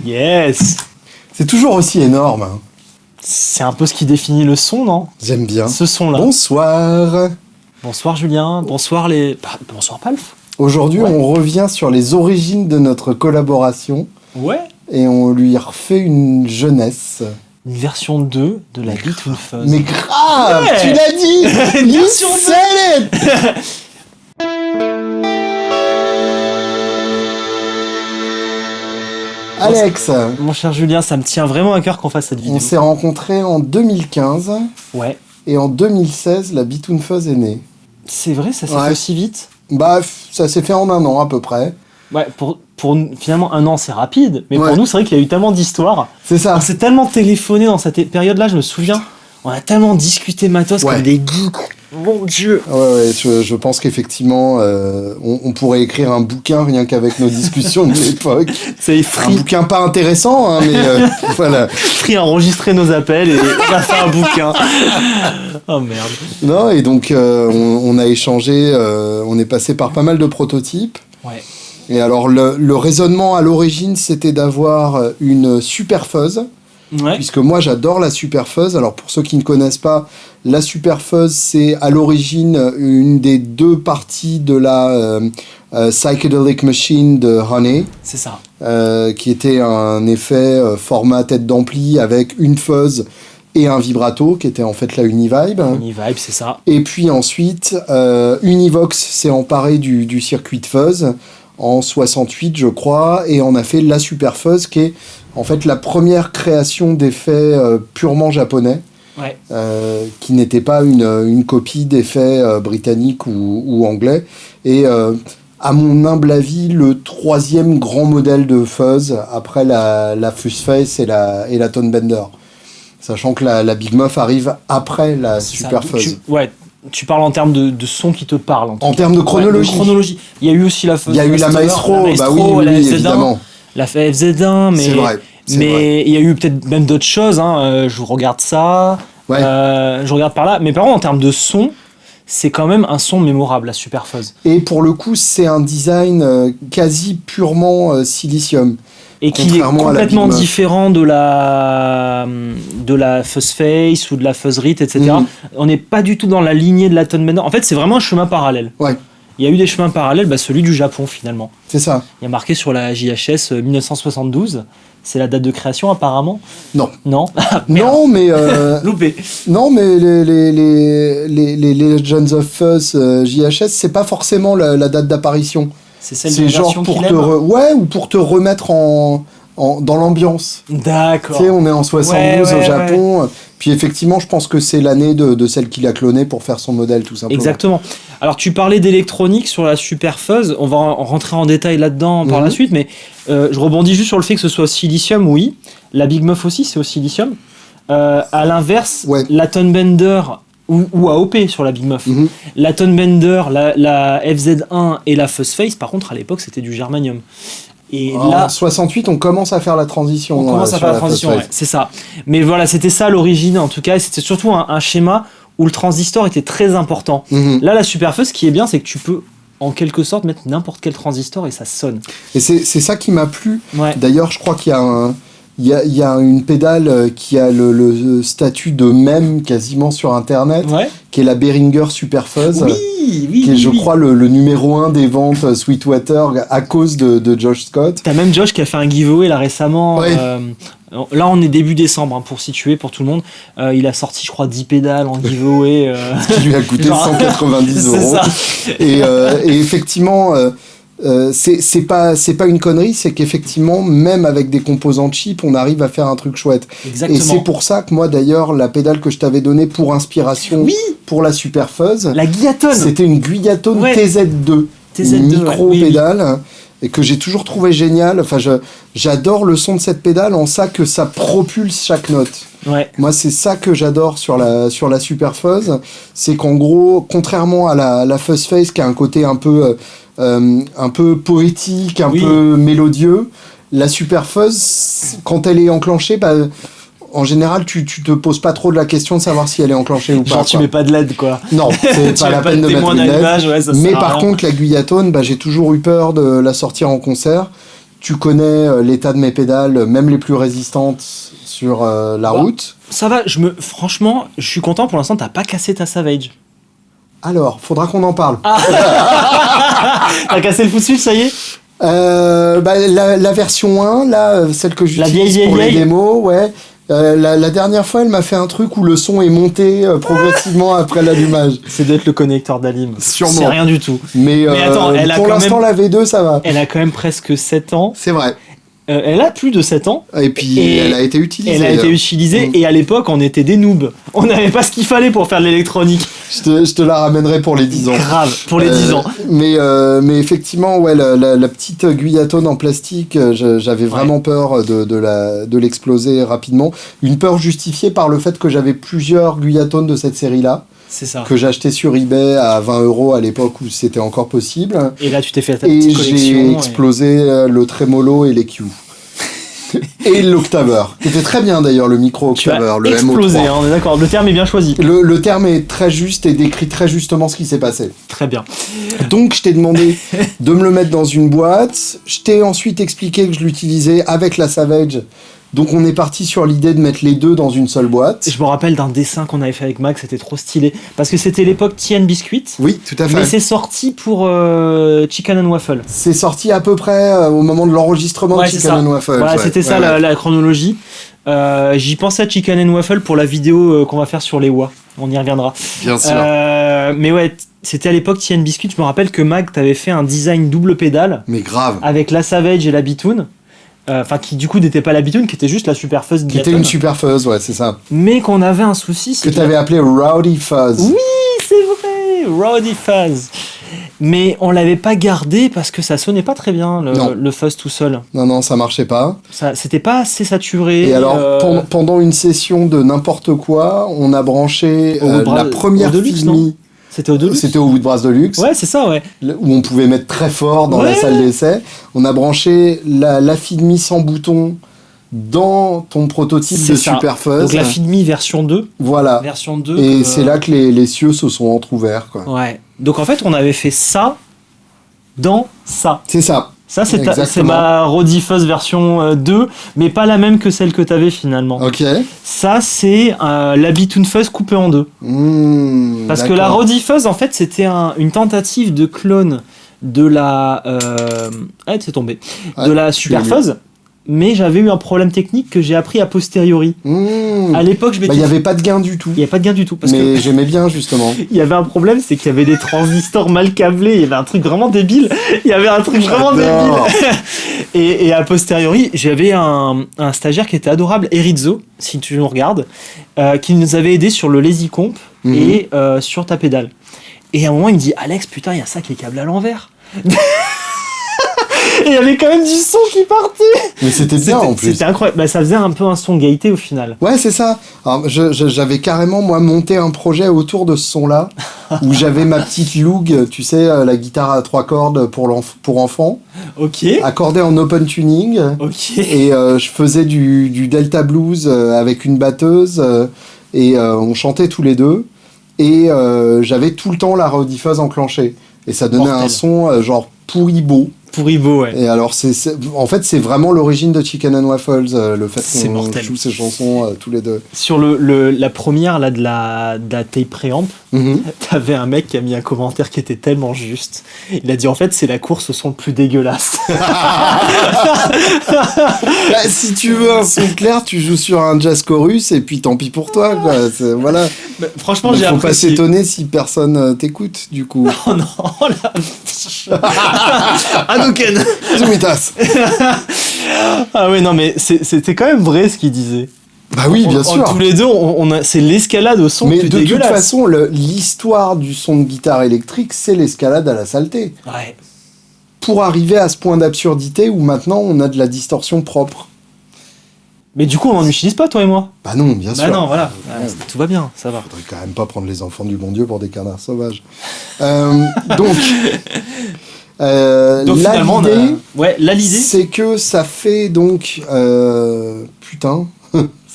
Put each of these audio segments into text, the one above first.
Yes. C'est toujours aussi énorme. Hein. C'est un peu ce qui définit le son, non? J'aime bien. Ce son-là. Bonsoir. Bonsoir Julien, bonsoir bonsoir Palf. Aujourd'hui, on revient sur les origines de notre collaboration. Ouais. Et on lui refait une jeunesse. Une version 2 de la Beat Fuzz. Mais grave, ouais. Tu l'as dit. Une version 2. Alex, mon cher Julien, ça me tient vraiment à cœur qu'on fasse cette vidéo. On s'est rencontrés en 2015. Ouais. Et en 2016, la Beat Fuzz est née. C'est vrai, ça s'est fait aussi vite? Bah, ça s'est fait en 1 an à peu près. Ouais, pour finalement 1 an, c'est rapide. Mais pour nous, c'est vrai qu'il y a eu tellement d'histoires. C'est ça. On s'est tellement téléphoné dans cette période-là, je me souviens. On a tellement discuté matos comme des geeks. Mon Dieu. Ouais, je pense qu'effectivement, on pourrait écrire un bouquin rien qu'avec nos discussions de l'époque. C'est Free. Un bouquin pas intéressant, hein, mais voilà. Free a enregistré nos appels et on a fait un bouquin. Oh merde. Non, et donc on a échangé, on est passé par pas mal de prototypes. Ouais. Et alors le raisonnement à l'origine, c'était d'avoir une Super Fuzz. Ouais. Puisque moi j'adore la Super Fuzz. Alors pour ceux qui ne connaissent pas, la Super Fuzz c'est à l'origine une des 2 parties de la Psychedelic Machine de Honey. C'est ça. Qui était un effet format tête d'ampli avec une fuzz et un vibrato qui était en fait la Univibe. Univibe, c'est ça. Et puis ensuite Univox s'est emparé du circuit de fuzz en 68 je crois et on a fait la Super Fuzz qui est en fait la première création d'effets purement japonais, qui n'était pas une copie d'effets britanniques ou anglais. Et à mon humble avis, le 3e grand modèle de fuzz après la Fuzz Face et la Tone Bender. Sachant que la Big Muff arrive après la Super Fuzz. Tu parles en termes de son qui te parle. En termes de chronologie. chronologie. Il y a eu aussi la Fuzz. Il y a eu la Maestro, bah oui, évidemment. La FZ1, mais... C'est vrai. Mais il y a eu peut-être même d'autres choses. Hein. Je regarde ça. Ouais. Je regarde par là. Mais par contre, en termes de son, c'est quand même un son mémorable, la Super Fuzz. Et pour le coup, c'est un design quasi purement silicium. Et qui est complètement différent de la Fuzz Face ou de la Fuzz Rit, etc. On n'est pas du tout dans la lignée de la Tone Bender. En fait, c'est vraiment un chemin parallèle. Ouais. Il y a eu des chemins parallèles, celui du Japon finalement. C'est ça. Il y a marqué sur la JHS 1972. C'est la date de création apparemment. Non. Non. Non, mais loupé. Non, mais les Legends of Fuzz JHS, c'est pas forcément la date d'apparition. C'est celle de genre version pour qu'il ou pour te remettre dans l'ambiance. D'accord. Tu sais, on est en 72 au Japon. Ouais. Puis effectivement, je pense que c'est l'année de celle qu'il a clonée pour faire son modèle, tout simplement. Exactement. Alors, tu parlais d'électronique sur la Super Fuzz. On va rentrer en détail là-dedans par la suite, mais je rebondis juste sur le fait que ce soit au silicium, oui. La Big Muff aussi, c'est au silicium. À l'inverse, la Tone Bender ou AOP sur la Big Muff. La Tone Bender, la FZ1 et la Fuzz Face, par contre, à l'époque, c'était du germanium. Et là, en 68, on commence à faire la transition. On commence à faire la transition, c'est ça. Mais voilà, c'était ça l'origine, en tout cas. Et c'était surtout un schéma où le transistor était très important. Là, la Super Fuzz, ce qui est bien, c'est que tu peux, en quelque sorte, mettre n'importe quel transistor et ça sonne. Et c'est ça qui m'a plu. Ouais. D'ailleurs, je crois qu'il y a il y a une pédale qui a le statut de mème quasiment sur Internet, qui est la Behringer Super Fuzz, qui est, je crois, le numéro 1 des ventes Sweetwater à cause de Josh Scott. T'as même Josh qui a fait un giveaway là récemment. Là, on est début décembre, hein, pour situer, pour tout le monde. Il a sorti, je crois, 10 pédales en giveaway. Ce qui lui a coûté 190 €. C'est ça. Et effectivement... c'est pas une connerie, c'est qu'effectivement, même avec des composants cheap, on arrive à faire un truc chouette. Exactement. Et c'est pour ça que moi, d'ailleurs, la pédale que je t'avais donnée pour inspiration pour la Super Fuzz, la Guillotone, c'était une Guillotone TZ2, une micro-pédale, et que j'ai toujours trouvé géniale. Enfin, j'adore le son de cette pédale en ça que ça propulse chaque note. Moi, c'est ça que j'adore sur la Super Fuzz, c'est qu'en gros, contrairement à la Fuzz Face qui a un côté un peu poétique, un peu mélodieux, la Super Fuzz, quand elle est enclenchée, en général, tu te poses pas trop de la question de savoir si elle est enclenchée ou pas. Genre, tu mets pas de LED, quoi. Non, c'est pas la peine de mettre de LED. Mais par contre, la Guillotone, j'ai toujours eu peur de la sortir en concert, Tu connais l'état de mes pédales, même les plus résistantes sur la route. Ça va, franchement, je suis content pour l'instant, t'as pas cassé ta Savage. Alors, faudra qu'on en parle. T'as cassé le foot switch, ça y est? La version 1, là, celle que j'utilise pour les démos, ouais. La dernière fois, elle m'a fait un truc où le son est monté progressivement après l'allumage. C'est d'être le connecteur d'Alim. Sûrement. C'est rien du tout. Mais attends, pour l'instant, la V2, ça va. Elle a quand même presque 7 ans. C'est vrai. Elle a plus de 7 ans. Et puis, elle a été utilisée. Elle a été utilisée, et à l'époque, on était des noobs. On n'avait pas ce qu'il fallait pour faire de l'électronique. Je te la ramènerai pour les 10 ans. Grave, pour les 10 ans. Mais effectivement, ouais, la petite guyatone en plastique, j'avais vraiment peur de l'exploser rapidement. Une peur justifiée par le fait que j'avais plusieurs guyatones de cette série-là. C'est ça. Que j'achetais sur eBay à 20 € à l'époque où c'était encore possible. Et là, tu t'es fait ta petite collection. Et j'ai explosé le Tremolo et l'EQ. Et l'Octaveur, qui était très bien d'ailleurs, le micro Octaveur, le explosé, MO3. on est d'accord, le terme est bien choisi. Le terme est très juste et décrit très justement ce qui s'est passé. Très bien. Donc je t'ai demandé de me le mettre dans une boîte, je t'ai ensuite expliqué que je l'utilisais avec la Savage. Donc on est parti sur l'idée de mettre les deux dans une seule boîte. Je me rappelle d'un dessin qu'on avait fait avec Max, c'était trop stylé. Parce que c'était l'époque Tea & Biscuit. Oui, tout à fait. Mais c'est sorti pour Chicken and Waffle. C'est sorti à peu près au moment de l'enregistrement de Chicken and Waffle. Voilà, c'était ça la chronologie. J'y pensais à Chicken and Waffle pour la vidéo qu'on va faire sur les Wa. On y reviendra. Bien sûr. Mais ouais, c'était à l'époque Tea & Biscuit. Je me rappelle que Mac t'avait fait un design double pédale. Mais grave. Avec la Savage et la Bitoon. Enfin, qui du coup n'était pas la Bitoon, qui était juste la Super Fuzz. Qui était une Super Fuzz, ouais, c'est ça. Mais qu'on avait un souci. Que t'avais appelé Rowdy Fuzz. Oui, c'est vrai, Rowdy Fuzz. Mais on l'avait pas gardé parce que ça sonnait pas très bien, le fuzz tout seul. Non, ça marchait pas. C'était pas assez saturé. Et alors, pendant une session de n'importe quoi, on a branché la première FIDMI. C'était au Deluxe. C'était au Woodbrass Deluxe. Ouais, c'est ça, ouais. Où on pouvait mettre très fort dans la salle d'essai. On a branché la FIDMI sans bouton dans ton prototype de Super Fuzz. Donc la FIDMI version 2. Voilà. Version 2. Et c'est là que les cieux se sont entrouverts, quoi. Ouais. Donc en fait, on avait fait ça dans ça. C'est ça. Ça, c'est ma Rowdy Fuzz version 2, mais pas la même que celle que t'avais finalement. Ok. Ça, c'est la Bitoon Fuzz coupée en deux. Parce que la Rowdy Fuzz, en fait, c'était une tentative de clone de la... c'est tombé. De la Super Fuzz. Mais j'avais eu un problème technique que j'ai appris a posteriori. À l'époque, je m'étais... il n'y avait pas de gain du tout. Il n'y avait pas de gain du tout. Mais j'aimais bien, justement. Il y avait un problème, c'est qu'il y avait des transistors mal câblés. Il y avait un truc vraiment débile. Et a posteriori, j'avais un stagiaire qui était adorable, Erizo, si tu nous regardes, qui nous avait aidé sur le Lazy Comp et sur ta pédale. Et à un moment, il me dit « Alex, putain, il y a ça qui est câblé à l'envers. » Et il y avait quand même du son qui partait. Mais c'était bien en plus. C'était incroyable. Bah, ça faisait un peu un son gaieté au final. Ouais, c'est ça. Alors, j'avais carrément, moi, monté un projet autour de ce son-là, où j'avais ma petite Loog, tu sais, la guitare à 3 cordes pour enfants. Ok. Accordée en open tuning. Ok. Et je faisais du Delta Blues avec une batteuse. Et on chantait tous les deux. Et j'avais tout le temps la Rowdy Fuzz enclenchée. Et ça donnait un son genre pourri beau. Pourri-beau, ouais. Et alors, en fait, c'est vraiment l'origine de Chicken and Waffles, le fait qu'on joue ces chansons tous les deux. Sur la première là, de la tape préamp, t'avais un mec qui a mis un commentaire qui était tellement juste. Il a dit en fait, c'est la course au son le plus dégueulasse. Si tu veux un son clair, tu joues sur un jazz chorus et puis tant pis pour toi, quoi. Voilà. Mais, franchement, j'ai apprécié. Faut pas s'étonner si personne t'écoute, du coup. Oh non, la... Hadouken. Zumitas. Ah oui, non, mais c'était quand même vrai ce qu'il disait. Bah oui, bien sûr. Tous les deux, c'est l'escalade au son mais plus de dégueulasse. toute façon, l'histoire du son de guitare électrique, c'est l'escalade à la saleté. Ouais. Pour arriver à ce point d'absurdité où maintenant on a de la distorsion propre. Mais du coup, on n'en utilise pas, toi et moi. Bah non, bien sûr. Bah non, voilà. Tout va bien, ça va. Faudrait quand même pas prendre les enfants du bon Dieu pour des canards sauvages. Donc finalement, l'idée, c'est que ça fait donc... putain...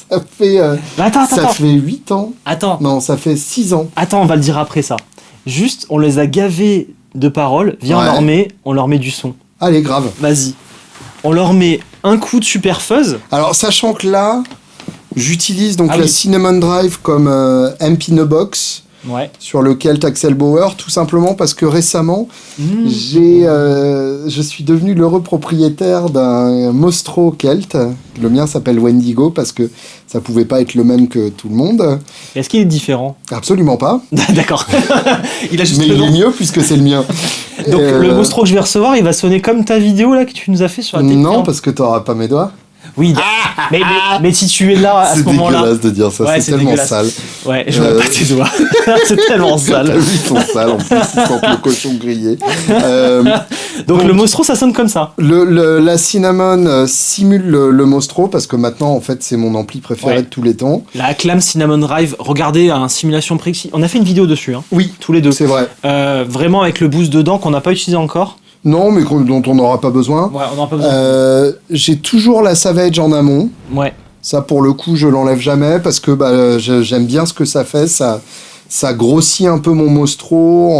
ça fait... attends. fait 8 ans. Attends. Non, ça fait 6 ans. Attends, on va le dire après ça. Juste, on les a gavés de paroles. Viens, on leur met du son. Allez, grave. Vas-y. on leur met un coup de Super Fuzz. Alors, sachant que là, j'utilise donc Ah la oui. Cinnamon Drive comme MP in a Box Ouais. sur lequel Axel Bauer, tout simplement parce que récemment, je suis devenu l'heureux propriétaire d'un Mostro Kelt. Le mien s'appelle Wendigo parce que ça pouvait pas être le même que tout le monde. Est-ce qu'il est différent? Absolument pas. D'accord. Il a juste Mais le il nom. est mieux puisque c'est le mien. Donc le Mostro que je vais recevoir, il va sonner comme ta vidéo là que tu nous as fait sur la télé. Non, parce que t'auras pas mes doigts. Oui, mais si tu es là à ce C'est moment-là. dégueulasse de dire ça, Ouais, c'est tellement dégueulasse. sale. Ouais, je vois pas tes doigts. C'est tellement T'as sale. vu, ils sont sales, en plus, ils sentent le cochon grillé. Donc le Mostro, ça sonne comme ça. La Cinnamon simule le Mostro, parce que maintenant, en fait, c'est mon ampli préféré Ouais. de tous les temps. La Acclam Cinnamon Drive, regardez un simulation Prexy. On a fait une vidéo dessus, hein, Oui, tous les deux. c'est vrai. Vraiment avec le boost dedans qu'on n'a pas utilisé encore. Non, mais dont on n'aura pas besoin. Ouais, on n'en a pas besoin. J'ai toujours la Savage en amont. Ouais. Ça, pour le coup, je l'enlève jamais, parce que j'aime bien ce que ça fait. Ça grossit un peu mon Mostro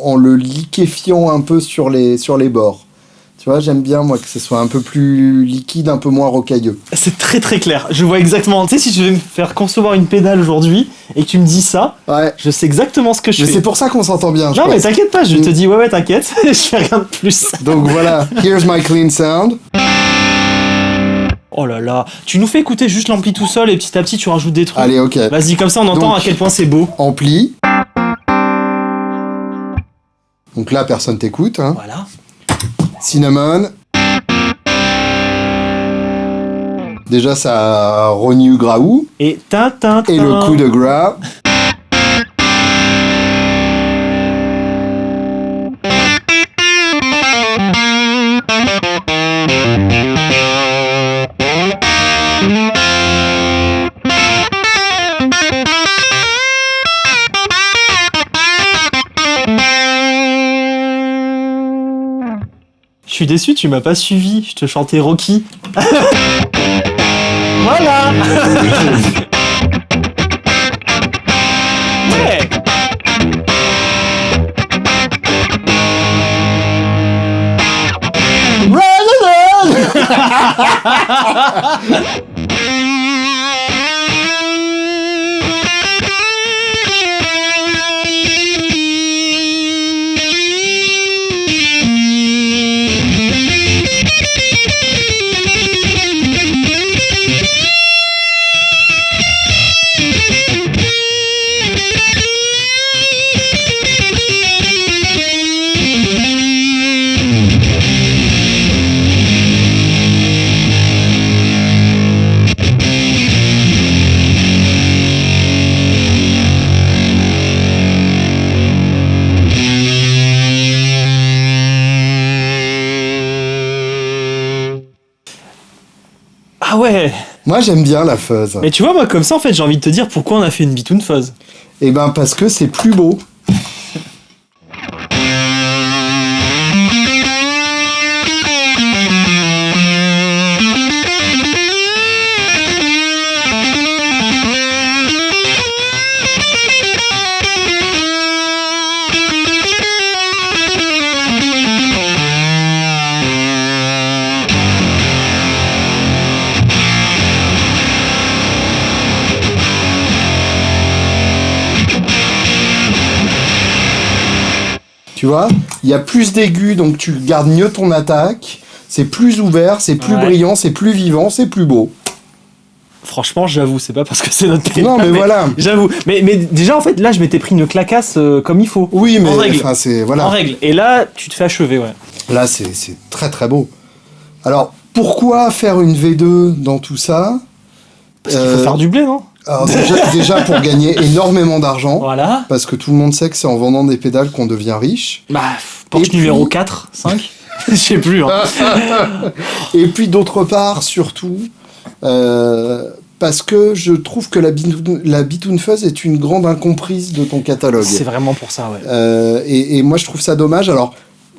en le liquéfiant un peu sur les bords. Tu vois, j'aime bien, moi, que ce soit un peu plus liquide, un peu moins rocailleux. C'est très très clair. Je vois exactement. Tu sais, si je vais me faire concevoir une pédale aujourd'hui et que tu me dis ça, Ouais. je sais exactement ce que je Mais fais. c'est pour ça qu'on s'entend bien, je Non, mais pense. t'inquiète pas, je te dis ouais, t'inquiète. Je fais rien de plus. Donc voilà, here's my clean sound. Oh là là. Tu nous fais écouter juste l'ampli tout seul et petit à petit tu rajoutes des trucs. Allez, ok. Vas-y, comme ça on entend Donc- à quel point c'est beau. Ampli. Donc là, personne t'écoute. Hein. Voilà. Cinnamon. Déjà, ça rogne graou. Et tin. Et le coup de gras. Je suis déçu, tu m'as pas suivi. Je te chantais Rocky. Voilà. Ouais. Ah ouais. Moi, j'aime bien la fuzz. Mais tu vois, moi comme ça en fait j'ai envie de te dire pourquoi on a fait une bitoune fuzz. Et ben, parce que c'est plus beau. Tu vois, il y a plus d'aigus, donc tu gardes mieux ton attaque. C'est plus ouvert, c'est plus Ouais. brillant, c'est plus vivant, c'est plus beau. Franchement, j'avoue, c'est pas parce que c'est notre Non, mais voilà. J'avoue. Mais déjà, en fait, là, je m'étais pris une clacasse comme il faut. Oui, mais En règle. enfin, c'est En voilà. règle. Et là, tu te fais achever, ouais. Là, c'est très très beau. Alors, pourquoi faire une V2 dans tout ça? Parce qu'il faut faire du blé, non? Alors, déjà pour gagner énormément d'argent. Voilà. Parce que tout le monde sait que c'est en vendant des pédales qu'on devient riche. Bah, Porsche puis- numéro 4, 5 Je sais plus. Hein. Et puis d'autre part, surtout, parce que je trouve que la Bitoon Fuzz est une grande incomprise de ton catalogue. C'est vraiment pour ça, ouais. Et moi, je trouve ça dommage. Alors,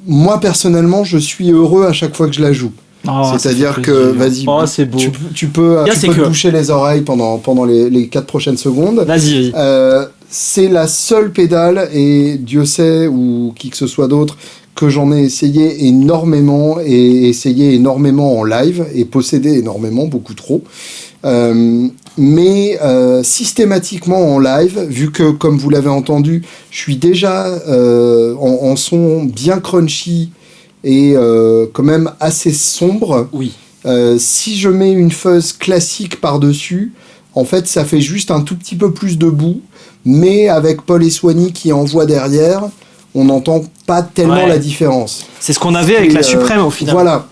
moi, personnellement, je suis heureux à chaque fois que je la joue. Oh, C'est-à-dire ça fait que, plaisir. vas-y, Oh, c'est beau. tu peux Bien, c'est te que- boucher les oreilles pendant les 4 prochaines secondes. Vas-y, vas-y. C'est la seule pédale, et Dieu sait, ou qui que ce soit d'autre, que j'en ai essayé énormément et essayé énormément en live et possédé énormément, beaucoup trop. Mais systématiquement en live, vu que, comme vous l'avez entendu, je suis déjà en son bien crunchy et quand même assez sombre. Oui. Si je mets une fuzz classique par-dessus, en fait, ça fait juste un tout petit peu plus de bout, mais avec Paul et Swanee qui envoient derrière, on n'entend pas tellement la différence. C'est ce qu'on avait avec la Suprême au final. Voilà.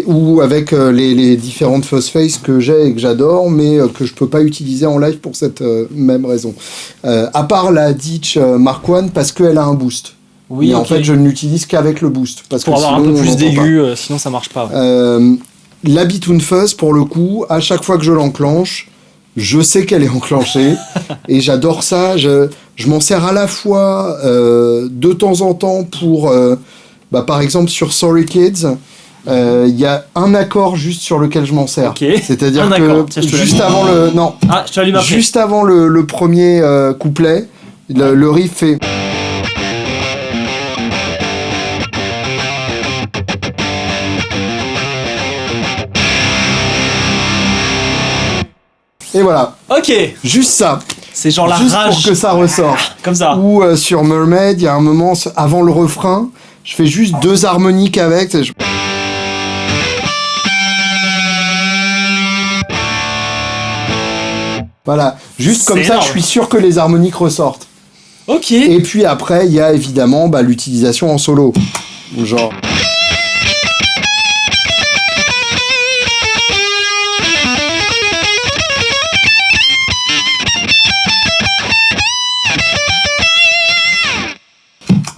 Ou avec les différentes fuzz face que j'ai et que j'adore, mais que je peux pas utiliser en live pour cette même raison. À part la Ditch Mark I, parce qu'elle a un boost. Oui, mais en fait, je ne l'utilise qu'avec le boost. Parce pour que avoir sinon, un peu plus d'aigu, sinon ça marche pas. La Bitoon Fuzz, pour le coup, à chaque fois que je l'enclenche, je sais qu'elle est enclenchée et j'adore ça. Je m'en sers à la fois de temps en temps pour, par exemple, sur Sorry Kids, il y a un accord juste sur lequel je m'en sers. Okay. C'est-à-dire que juste avant le juste avant le premier couplet, le riff fait. Et voilà. Ok. Juste ça. C'est genre la juste rage. Pour que ça ressorte. Comme ça. Ou sur Mermaid, il y a un moment, avant le refrain, je fais juste 2 harmoniques avec. Voilà. Juste comme ça, énorme. Je suis sûr que les harmoniques ressortent. Ok. Et puis après, il y a évidemment l'utilisation en solo. Genre...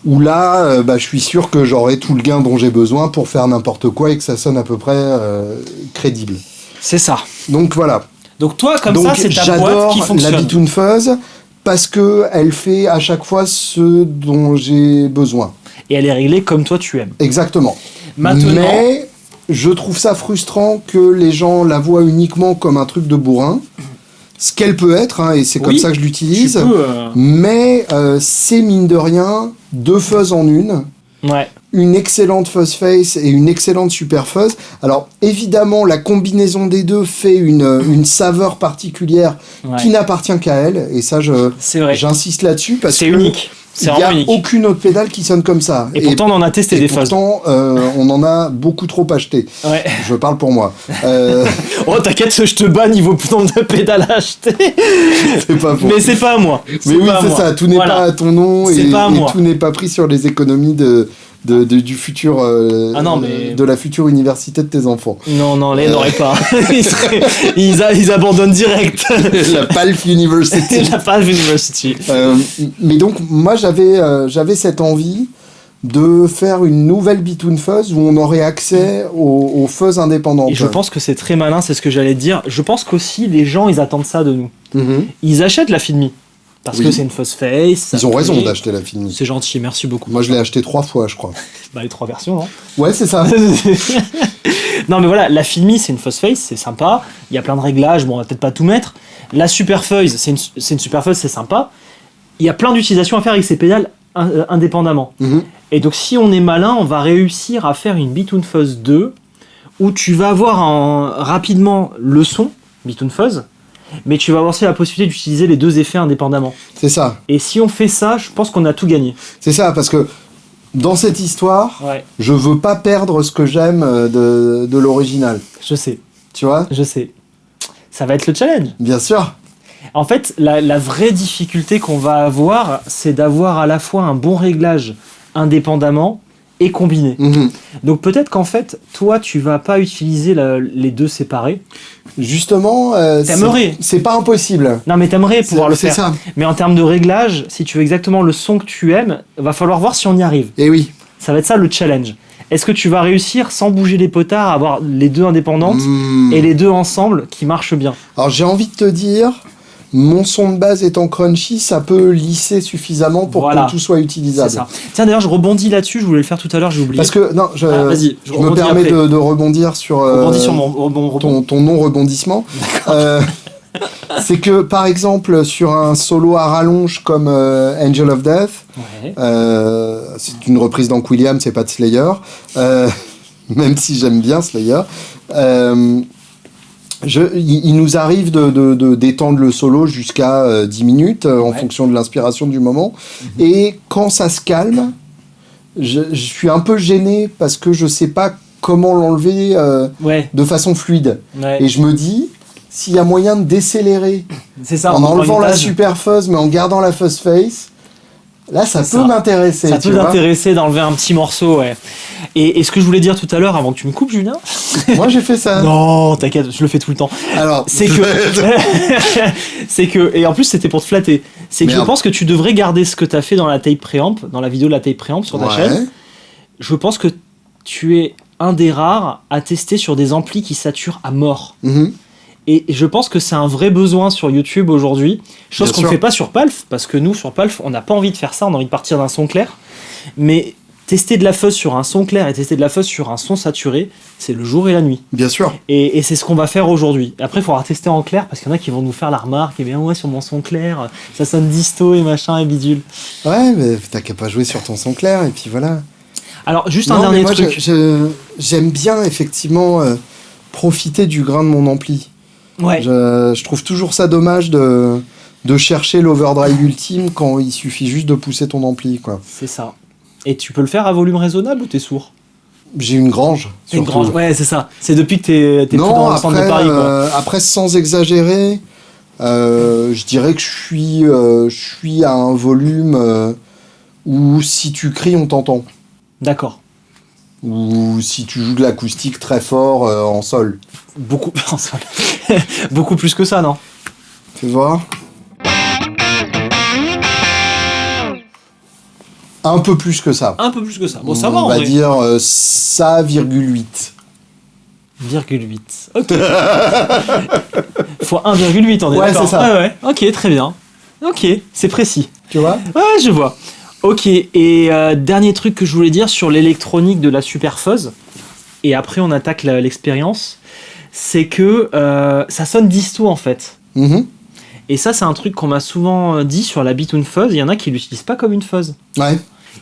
Où là, je suis sûr que j'aurai tout le gain dont j'ai besoin pour faire n'importe quoi et que ça sonne à peu près crédible. C'est ça. Donc voilà. Donc toi, comme ça, c'est ta boîte qui fonctionne. J'adore la Bitoon Fuzz parce qu'elle fait à chaque fois ce dont j'ai besoin. Et elle est réglée comme toi tu aimes. Exactement. Maintenant... Mais je trouve ça frustrant que les gens la voient uniquement comme un truc de bourrin. Ce qu'elle peut être, hein, et c'est comme ça que je l'utilise, mais c'est mine de rien 2 fuzz en une, une excellente fuzz face et une excellente super fuzz. Alors évidemment, la combinaison des deux fait une saveur particulière qui n'appartient qu'à elle, et ça j'insiste là-dessus parce que c'est unique. Il n'y a aucune autre pédale qui sonne comme ça. Et pourtant, on en a testé des phases. Pourtant, on en a beaucoup trop acheté. Ouais. Je parle pour moi. Oh, t'inquiète, je te bats niveau nombre de pédales à acheter. C'est pas faux. Mais c'est pas à moi. Mais oui, c'est ça. Tout n'est pas à ton nom et tout n'est pas pris sur les économies du futur, de la future université de tes enfants. Non, là, ils n'auraient pas. Ils abandonnent direct. La PALF University. La PALF University. Mais donc, moi, j'avais cette envie de faire une nouvelle Bitoon Fuzz où on aurait accès aux fuzz indépendantes. Et je pense que c'est très malin, c'est ce que j'allais te dire. Je pense qu'aussi, les gens, ils attendent ça de nous. Mm-hmm. Ils achètent la Fitme. Parce que c'est une fausse face. Ils ont raison d'acheter la Fitme. C'est gentil, merci beaucoup. Moi, je l'ai acheté 3 fois, je crois. Les 3 versions, non ? Ouais, c'est ça. Non, mais voilà, la Fitme, c'est une fausse face, c'est sympa. Il y a plein de réglages, bon, on va peut-être pas tout mettre. La Super Fuzz, c'est une Super Fuzz, c'est sympa. Il y a plein d'utilisations à faire avec ces pédales indépendamment. Mm-hmm. Et donc, si on est malin, on va réussir à faire une Bitoon Fuzz 2 où tu vas avoir rapidement le son, Bitoon Fuzz, mais tu vas avoir aussi la possibilité d'utiliser les 2 effets indépendamment. C'est ça. Et si on fait ça, je pense qu'on a tout gagné. C'est ça, parce que dans cette histoire, je veux pas perdre ce que j'aime de l'original. Je sais. Tu vois ? Je sais. Ça va être le challenge. Bien sûr. En fait, la vraie difficulté qu'on va avoir, c'est d'avoir à la fois un bon réglage indépendamment et combiné. Mm-hmm. Donc peut-être qu'en fait, toi, tu vas pas utiliser les 2 séparés. Justement, c'est pas impossible. Non, mais t'aimerais pouvoir le faire. Ça. Mais en termes de réglage, si tu veux exactement le son que tu aimes, va falloir voir si on y arrive. Et oui. Ça va être ça le challenge. Est-ce que tu vas réussir, sans bouger les potards, à avoir les 2 indépendantes et les 2 ensemble qui marchent bien ? Alors j'ai envie de te dire... Mon son de base étant crunchy, ça peut lisser suffisamment pour que tout soit utilisable. C'est ça. Tiens, d'ailleurs, je rebondis là-dessus, je voulais le faire tout à l'heure, j'ai oublié. Parce que, non, je me permets de rebondir sur, mon ton non-rebondissement. c'est que, par exemple, sur un solo à rallonge comme Angel of Death, Ouais. c'est une reprise d'Hank Williams, c'est pas de Slayer, même si j'aime bien Slayer. Il nous arrive d'étendre le solo jusqu'à 10 minutes en fonction de l'inspiration du moment. Et quand ça se calme, je suis un peu gêné parce que je sais pas comment l'enlever de façon fluide. Ouais. Et je me dis, s'il y a moyen de décélérer C'est ça, en en enlevant la pointage. super fuzz mais en gardant la fuzz face, là ça C'est peut ça. m'intéresser. Ça tu peut vois. t'intéresser d'enlever un petit morceau, ouais. Et ce que je voulais dire tout à l'heure, avant que tu me coupes, Julien. Moi j'ai fait ça. Non, t'inquiète, je le fais tout le temps. Alors, C'est que. c'est que. Et en plus, c'était pour te flatter. C'est que je Merde. pense que tu devrais garder ce que t'as fait dans la tape préamp, dans la vidéo de la tape préamp sur ta chaîne. Je pense que tu es un des rares à tester sur des amplis qui saturent à mort. Mhm. Et je pense que c'est un vrai besoin sur YouTube aujourd'hui, chose Bien qu'on ne sûr. fait pas sur Palf, parce que nous, sur Palf, on n'a pas envie de faire ça, on a envie de partir d'un son clair. Mais tester de la fuzz sur un son clair et tester de la fuzz sur un son saturé, c'est le jour et la nuit. Bien sûr. Et c'est ce qu'on va faire aujourd'hui. Après, il faudra tester en clair, parce qu'il y en a qui vont nous faire la remarque, et bien ouais, sur mon son clair, ça sonne disto et machin et bidule. Ouais, mais t'as qu'à pas jouer sur ton son clair et puis voilà. Alors, juste un Non, mais dernier moi, truc. j'aime bien effectivement profiter du grain de mon ampli. Ouais. Je trouve toujours ça dommage de chercher l'overdrive ultime quand il suffit juste de pousser ton ampli, quoi. C'est ça. Et tu peux le faire à volume raisonnable ou t'es sourd? J'ai une grange. C'est une surtout. grange. Ouais, c'est ça. C'est depuis que t'es plus Non, dans le centre de après, Paris, quoi. après, sans exagérer, je dirais que je suis à un volume où si tu cries, on t'entend. D'accord. Ou si tu joues de l'acoustique très fort en sol. Beaucoup, beaucoup plus que ça, non? Fais voir. Un peu plus que ça. Un peu plus que ça. Bon, ça va, On en va vrai. dire ça, 0,8. 1,8. Ok. Fois 1,8, on est Ouais, d'accord. c'est ça. Ouais. Ok, très bien. Ok, c'est précis. Tu vois? Ouais, je vois. Ok, et dernier truc que je voulais dire sur l'électronique de la Super Fuzz, et après on attaque l'expérience, c'est que ça sonne disto en fait. Mhm. Et ça, c'est un truc qu'on m'a souvent dit sur la Bitoon Fuzz. Il y en a qui l'utilisent pas comme une fuzz. Ouais.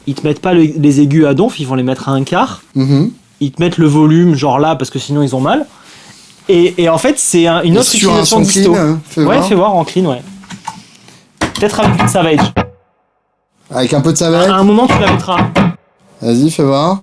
Ils te mettent pas les aigus à donf, ils vont les mettre à un quart. Mhm. Ils te mettent le volume, genre là, parce que sinon ils ont mal. Et en fait, c'est une Et autre sur un utilisation son de disto. clean, hein, fais Ouais, voir. fais voir en clean, ouais. Peut-être avec Savage. Avec un peu de À savette. un moment, tu la mettras. Vas-y, fais voir.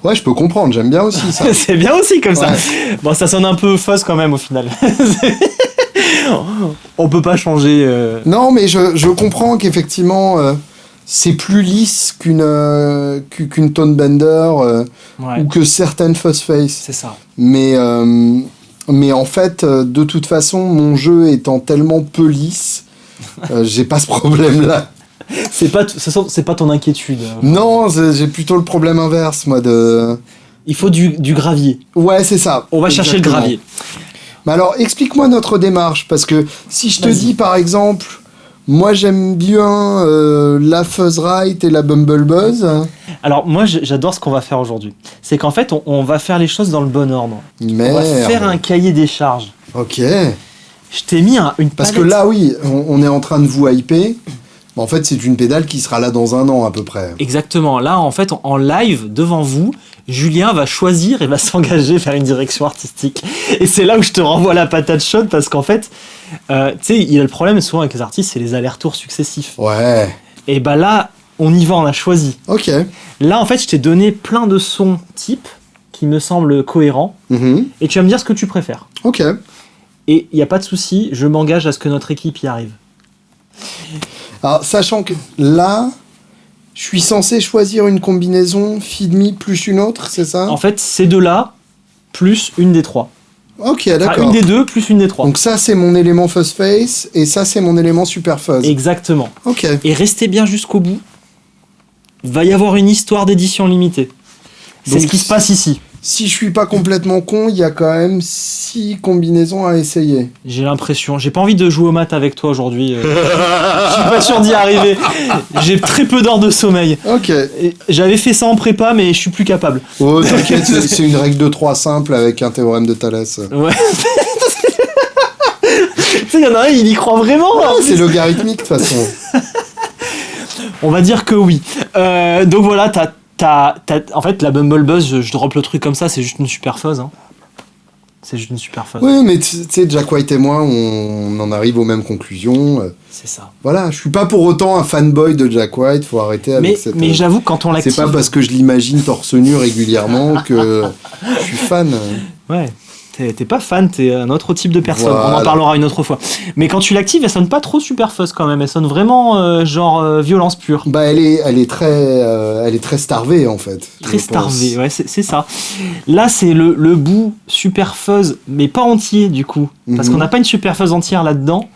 Ouais, je peux comprendre, j'aime bien aussi ça. C'est bien aussi comme ça. Ouais. Bon, ça sonne un peu fuzz quand même au final. On peut pas changer. Non, mais je comprends qu'effectivement, c'est plus lisse qu'une Tone Bender Ouais, ou que certaines Fuzz Face. c'est ça. Mais en fait, de toute façon, mon jeu étant tellement peu lisse, j'ai pas ce problème-là. C'est pas ton inquiétude. Non, j'ai plutôt le problème inverse, moi, de... Il faut du gravier. Ouais, c'est ça. On va chercher le Exactement. gravier. Mais alors, explique-moi notre démarche, parce que si je te Vas-y. dis, par exemple, moi j'aime bien la Fuzzrite et la Bumble Buzz, Alors moi j'adore ce qu'on va faire aujourd'hui. C'est qu'en fait on va faire les choses dans le bon ordre. merde. On va faire un cahier des charges. Ok. Je t'ai mis une Parce palette. que là, oui, on est en train de vous hyper. Mais en fait, c'est une pédale qui sera là dans un an à peu près. Exactement. Là en fait en live devant vous, Julien va choisir et va s'engager vers une direction artistique. Et c'est là où je te renvoie la patate chaude parce qu'en fait, tu sais, il y a le problème souvent avec les artistes, c'est les allers-retours successifs. Ouais. Et bah là, on y va, on a choisi. Ok. Là en fait, je t'ai donné plein de sons types qui me semblent cohérents. Mhm. Et tu vas me dire ce que tu préfères. Ok. Et il n'y a pas de souci, je m'engage à ce que notre équipe y arrive. Alors, sachant que là, je suis censé choisir une combinaison feed me plus une autre, c'est ça? En fait, ces deux-là, plus une des trois. Ok, Enfin, d'accord. une des deux plus une des trois. Donc ça, c'est mon élément Fuzz Face, et ça, c'est mon élément Super Fuzz. Exactement. Ok. Et restez bien jusqu'au bout. Il va y avoir une histoire d'édition limitée. C'est Donc, ce qui se passe ici. Si je suis pas complètement con, il y a quand même 6 combinaisons à essayer. J'ai l'impression. J'ai pas envie de jouer au maths avec toi aujourd'hui. Je suis pas sûr d'y arriver. J'ai très peu d'heures de sommeil. Ok. Et j'avais fait ça en prépa, mais je suis plus capable. Oh, t'inquiète, c'est une règle de 3 simple avec un théorème de Thalès. Ouais. Tu sais, il y en a un, il y croit vraiment. Ah, c'est logarithmique, de toute façon. On va dire que oui. Donc voilà, en fait, la Bumble Buzz, je drop le truc comme ça, c'est juste une super fuzz. Hein. C'est juste une super fuzz. Oui, mais tu sais, Jack White et moi, on en arrive aux mêmes conclusions. C'est ça. Voilà, je suis pas pour autant un fanboy de Jack White, faut arrêter avec cette... Mais j'avoue, quand on l'active... C'est pas parce que je l'imagine torse nu régulièrement que je suis fan. Ouais. T'es pas fan, t'es un autre type de personne. Voilà. On en parlera une autre fois. Mais quand tu l'actives, elle sonne pas trop super fuzz quand même. Elle sonne vraiment violence pure. Bah, elle est très starvée, en fait. Très je pense. starvée, ouais, c'est ça. Là, c'est le bout super fuzz, mais pas entier du coup. Parce qu'on n'a pas une super fuzz entière là-dedans,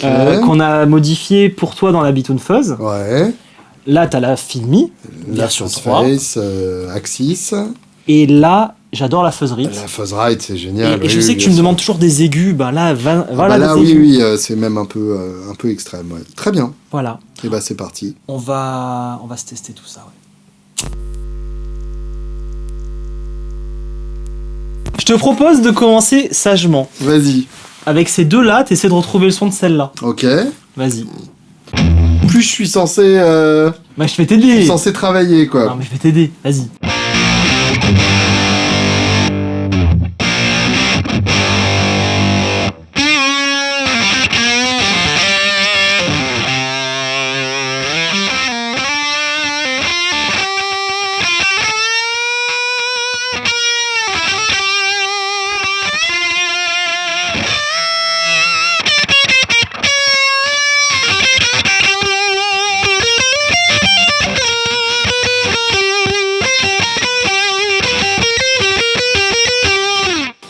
qu'on a modifié pour toi dans la Bitoon Fuzz. Ouais. Là, t'as la Filmi, La version Fuzz 3. Face, Axis. Et là, j'adore la Fuzz Rite. La Fuzz Rite, c'est génial. Et je sais que tu me demandes toujours des aigus, ben là, voilà. Là, des oui, aigus. oui, c'est même un peu extrême. Ouais. Très bien. Voilà. Et bah, c'est parti. On va se tester tout ça, ouais. Je te propose de commencer sagement. Vas-y. Avec ces deux-là, t'essaies de retrouver le son de celle-là. Ok. Vas-y. Plus je suis censé, Bah, je vais t'aider. travailler, quoi. Non, mais je vais t'aider. Vas-y.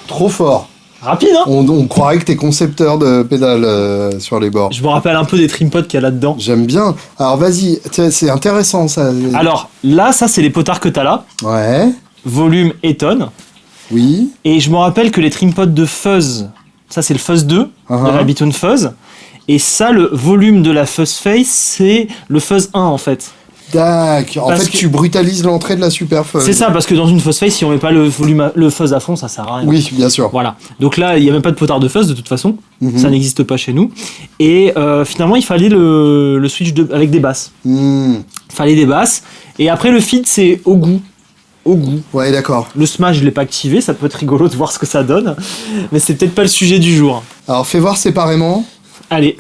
Trop fort. Rapide, hein? On croirait que t'es concepteur de pédales sur les bords. Je me rappelle un peu des trimpods qu'il y a là-dedans. J'aime bien. Alors vas-y, tiens, c'est intéressant ça. Alors, là, ça, c'est les potards que t'as là. Ouais, Volume et tonne. oui. Et je me rappelle que les trimpods de Fuzz, ça, c'est le Fuzz 2 de la Bitoon Fuzz. Et ça, le volume de la Fuzz Face, c'est le Fuzz 1, en fait. D'accord. En Parce fait, que- tu brutalises l'entrée de la Super Fuzz. C'est ça, parce que dans une Fuzz Face, si on met pas le volume, le Fuzz à fond, ça sert à rien. Oui, bien sûr. Voilà. Donc là, il n'y a même pas de potard de fuzz de toute façon. Mhm. Ça n'existe pas chez nous. Et finalement, il fallait le switch avec des basses. Hmm. Il fallait des basses. Et après, le feed, c'est au goût. Au goût. Ouais, d'accord. Le smash, je l'ai pas activé. Ça peut être rigolo de voir ce que ça donne. Mais c'est peut-être pas le sujet du jour. Alors fais voir séparément. Allez.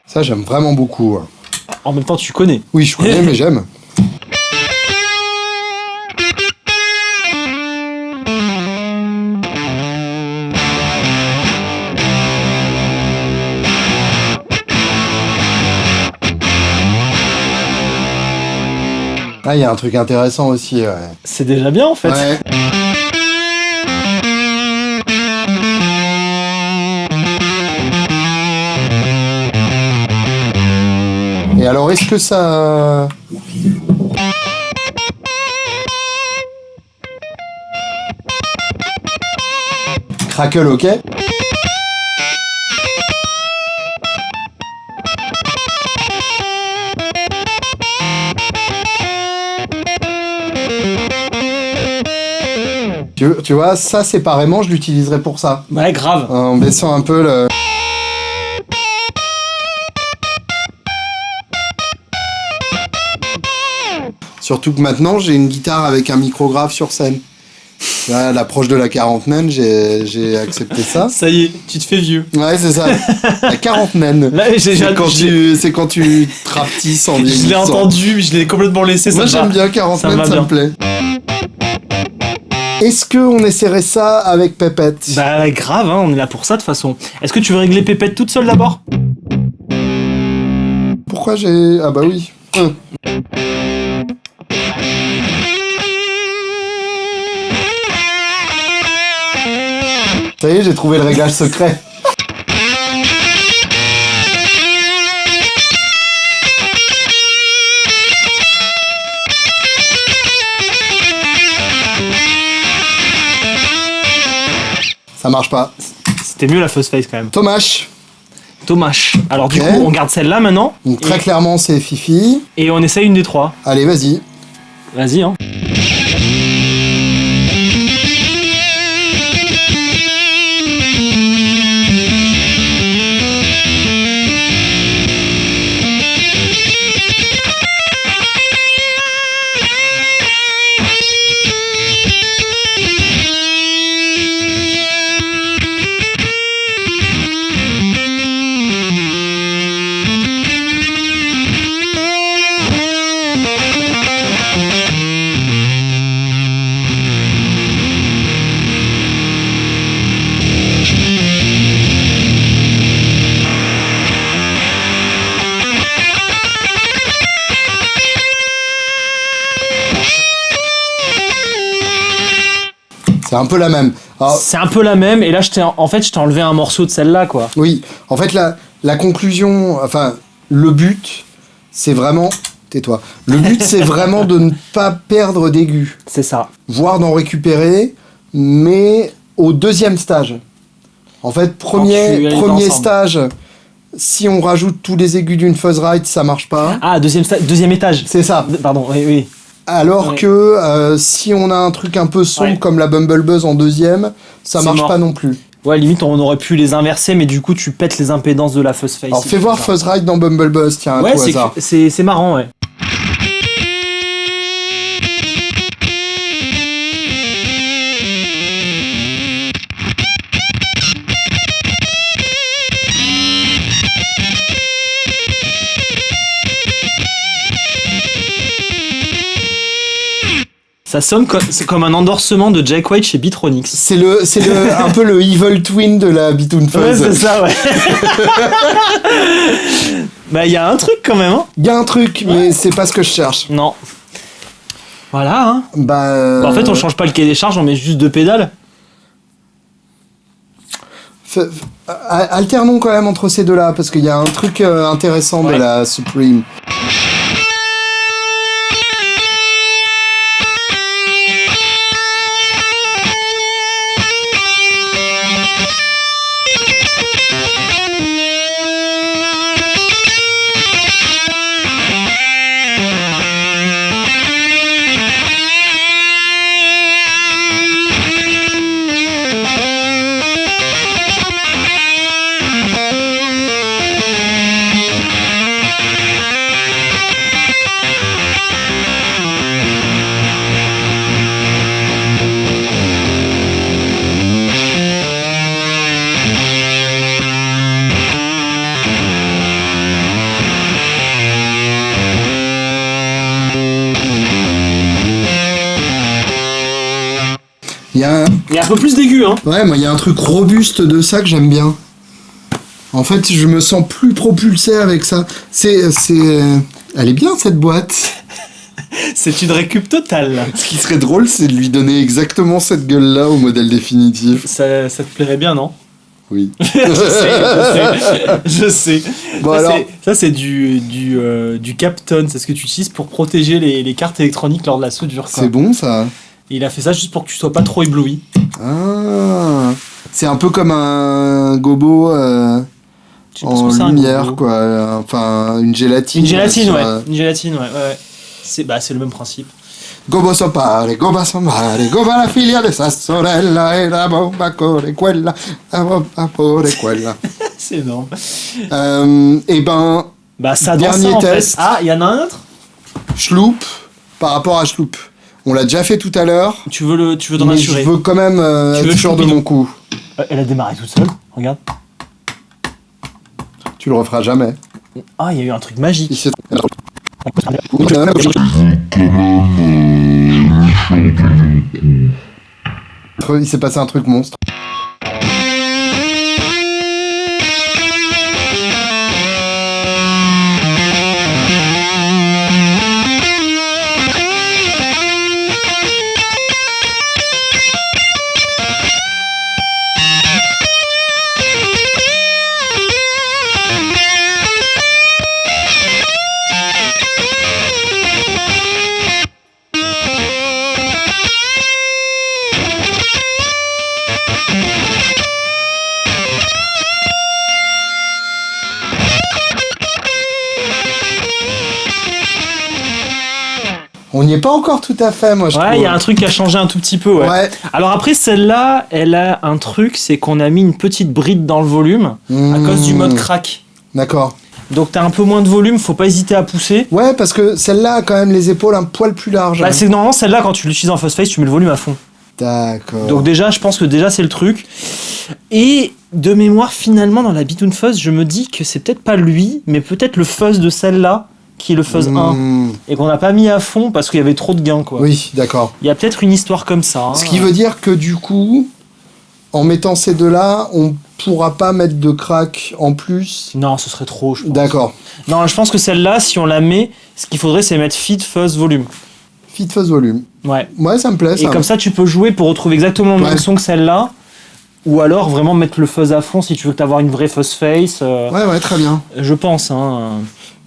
Ça, j'aime vraiment beaucoup. En même temps, tu connais. Oui, je connais, mais j'aime. Ah, il y a un truc intéressant aussi, ouais. C'est déjà bien en fait. Ouais. Et alors, est-ce que ça... Crackle, ok. Tu vois, ça séparément, je l'utiliserais pour ça. Ouais, grave. En baissant un peu le... Surtout que maintenant, j'ai une guitare avec un micrographe sur scène. Là, à l'approche de la quarantaine, j'ai accepté ça. Ça y est, tu te fais vieux. Ouais, c'est ça. La quarantaine. Là, C'est quand tu te rapetisses en Je l'ai vieillissant. entendu, mais je l'ai complètement laissé. Moi, ça j'aime va. bien quarantaine, va ça bien. me plaît. Est-ce qu'on essaierait ça avec Pépette? Bah grave, hein, on est là pour ça de toute façon. Est-ce que tu veux régler Pépette toute seule d'abord? Pourquoi j'ai... Ah bah oui. Ça y est, j'ai trouvé le réglage secret. Ça marche pas. C'était mieux la Fuzz Face quand même. Thomas. Alors Ok. du coup, on garde celle-là maintenant. Donc très clairement, c'est Fifi. Et on essaye une des trois. Allez, vas-y. Vas-y, hein. C'est un peu la même. Alors, C'est un peu la même, et là, je t'ai enlevé un morceau de celle-là, quoi. oui, en fait, la conclusion, enfin, le but, c'est vraiment... Tais-toi. Le but, c'est vraiment de ne pas perdre d'aigus, C'est ça. voire d'en récupérer, mais au deuxième stage. En fait, Quand tu as les deux premier ensemble. stage, si on rajoute tous les aigus d'une fuzz ride, ça marche pas. Ah, deuxième étage. C'est ça. Pardon, oui. Alors Ouais. que si on a un truc un peu sombre Ouais. comme la Bumble Buzz en deuxième, ça C'est marche mort. pas non plus. Ouais, limite, on aurait pu les inverser, mais du coup, tu pètes les impédances de la Fuzz Face. Alors fais voir Fuzz Ride dans Bumble Buzz, tiens, à Ouais, tout hasard. c'est marrant, ouais. Ça sonne c'est comme un endorsement de Jack White chez Beatronix. C'est un peu le evil twin de la Bitoon Ouais, Fuzz. c'est ça, ouais. Bah, il y a un truc quand même, hein. Il y a un truc, mais c'est pas ce que je cherche. Non. Voilà, hein. Bah, Bah, en fait, on change pas le cahier des charges, on met juste deux pédales. alternons quand même entre ces deux-là, parce qu'il y a un truc intéressant de Ouais. la Supreme. Il y a un... Il y a un peu plus d'aigus, hein. Ouais, moi, il y a un truc robuste de ça que j'aime bien. En fait, je me sens plus propulsé avec ça. Elle est bien, cette boîte. C'est une récup totale, là. Ce qui serait drôle, c'est de lui donner exactement cette gueule-là au modèle définitif. Ça te plairait bien, non? Oui. Je sais. Bon, Ça, alors... ça, c'est du Capton. C'est ce que tu utilises pour protéger les cartes électroniques lors de la soudure, quoi. C'est bon, ça. Et il a fait ça juste pour que tu sois pas trop ébloui. Ah. C'est un peu comme un gobo Je sais pas ce en que c'est, un lumière, gobo. quoi. Enfin, une gélatine. Une gélatine, sur, ouais. Une gélatine, ouais. C'est le même principe. Gobo soppare, goba sommare, goba la figlia de sa sorella e la bomba core quella, la bomba pure quella. C'est énorme. Et ben, Bah, ça dans Dernier ça, en test. fait. Ah, il y en a un autre? Schloop, par rapport à Schloop. On l'a déjà fait tout à l'heure, Tu veux t'en mais assurer? je veux quand même Tu veux être sûr de Schloopidou. mon coup. Elle a démarré toute seule. Regarde. Tu le referas jamais. Ah, il y a eu un truc magique. Ici. Il s'est passé un truc monstre. On n'y est pas encore tout à fait, moi, je trouve. Ouais, il y a un truc qui a changé un tout petit peu, ouais. Alors après, celle-là, elle a un truc, c'est qu'on a mis une petite bride dans le volume à cause du mode crack. D'accord. Donc t'as un peu moins de volume, faut pas hésiter à pousser. Ouais, parce que celle-là a quand même les épaules un poil plus larges. Bah, c'est normalement celle-là, quand tu l'utilises en fast face, tu mets le volume à fond. D'accord. Donc déjà, je pense que déjà c'est le truc. Et de mémoire, finalement, dans la Bitoon Fuzz, je me dis que c'est peut-être pas lui, mais peut-être le fuzz de celle-là, qui est le fuzz 1, et qu'on n'a pas mis à fond parce qu'il y avait trop de gains, quoi. Oui, d'accord. Il y a peut-être une histoire comme ça. Hein. Ce qui veut dire que du coup, en mettant ces deux-là, on pourra pas mettre de crack en plus. Non, ce serait trop, je pense. D'accord. Non, je pense que celle-là, si on la met, ce qu'il faudrait, c'est mettre Feed Fuzz Volume. Feed Fuzz Volume. Ouais. Ouais, ça me plaît, ça. Et comme ça, tu peux jouer pour retrouver exactement le même son que celle-là. Ou alors vraiment mettre le fuzz à fond si tu veux avoir une vraie fuzz face. Ouais, très bien. Je pense, hein.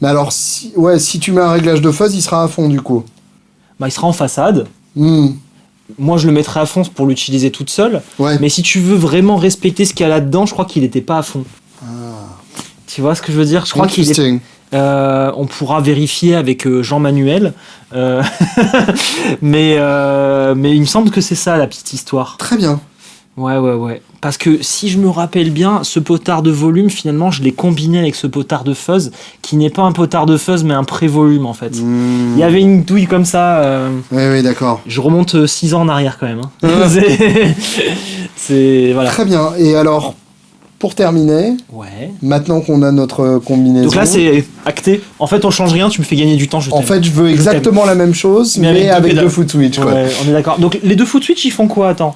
Mais alors, si tu mets un réglage de fuzz, il sera à fond du coup. Bah, il sera en façade. Moi, je le mettrai à fond pour l'utiliser toute seule. Ouais. Mais si tu veux vraiment respecter ce qu'il y a là-dedans, je crois qu'il n'était pas à fond. Tu vois ce que je veux dire? Je crois qu'il est... on pourra vérifier avec Jean-Manuel. Mais il me semble que c'est ça, la petite histoire. Très bien. Ouais. Parce que si je me rappelle bien, ce potard de volume, finalement, je l'ai combiné avec ce potard de fuzz, qui n'est pas un potard de fuzz, mais un pré-volume, en fait. Il y avait une douille comme ça. Oui, d'accord. Je remonte 6 ans en arrière, quand même. Hein. Voilà. Très bien. Et alors, pour terminer, maintenant qu'on a notre combinaison... Donc là, c'est acté. En fait, on change rien, tu me fais gagner du temps. En fait, je veux exactement la même chose, mais avec deux foot switch. Quoi. Ouais, on est d'accord. Donc, les deux foot switch, ils font quoi? Attends.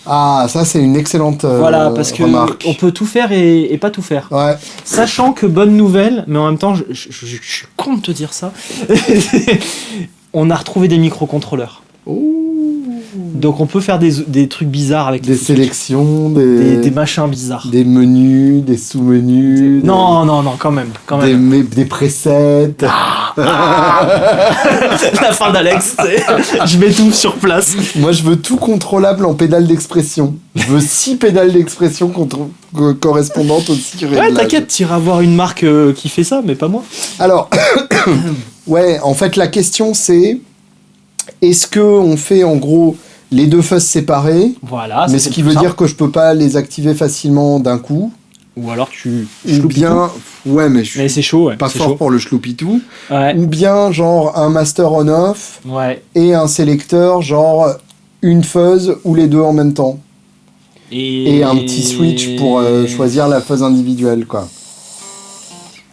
Ah, ça c'est une excellente voilà, parce que remarque. On peut tout faire et pas tout faire. Ouais. Sachant que bonne nouvelle, mais en même temps, je suis con de te dire ça, on a retrouvé des microcontrôleurs. Donc on peut faire des trucs bizarres avec des sélections, des machins bizarres. Des menus, des sous-menus. Non, quand même. Des presets. La fin d'Alex, je mets tout sur place. Moi je veux tout contrôlable en pédale d'expression. Je veux 6 pédales d'expression correspondantes aux 6 réglages. Ouais, t'inquiète, t'iras voir une marque qui fait ça, mais pas moi. Alors, ouais, en fait la question c'est... Est-ce qu'on fait en gros les deux fuzz séparés? Voilà. Mais ce qui veut dire que je peux pas les activer facilement d'un coup. Ou alors tu... Ou bien... Ouais, mais je suis c'est chaud, ouais. pas fort pour le chloupitou. Ouais. Ou bien genre un master on-off et un sélecteur genre une fuzz ou les deux en même temps. Et un petit switch pour choisir la fuzz individuelle, quoi.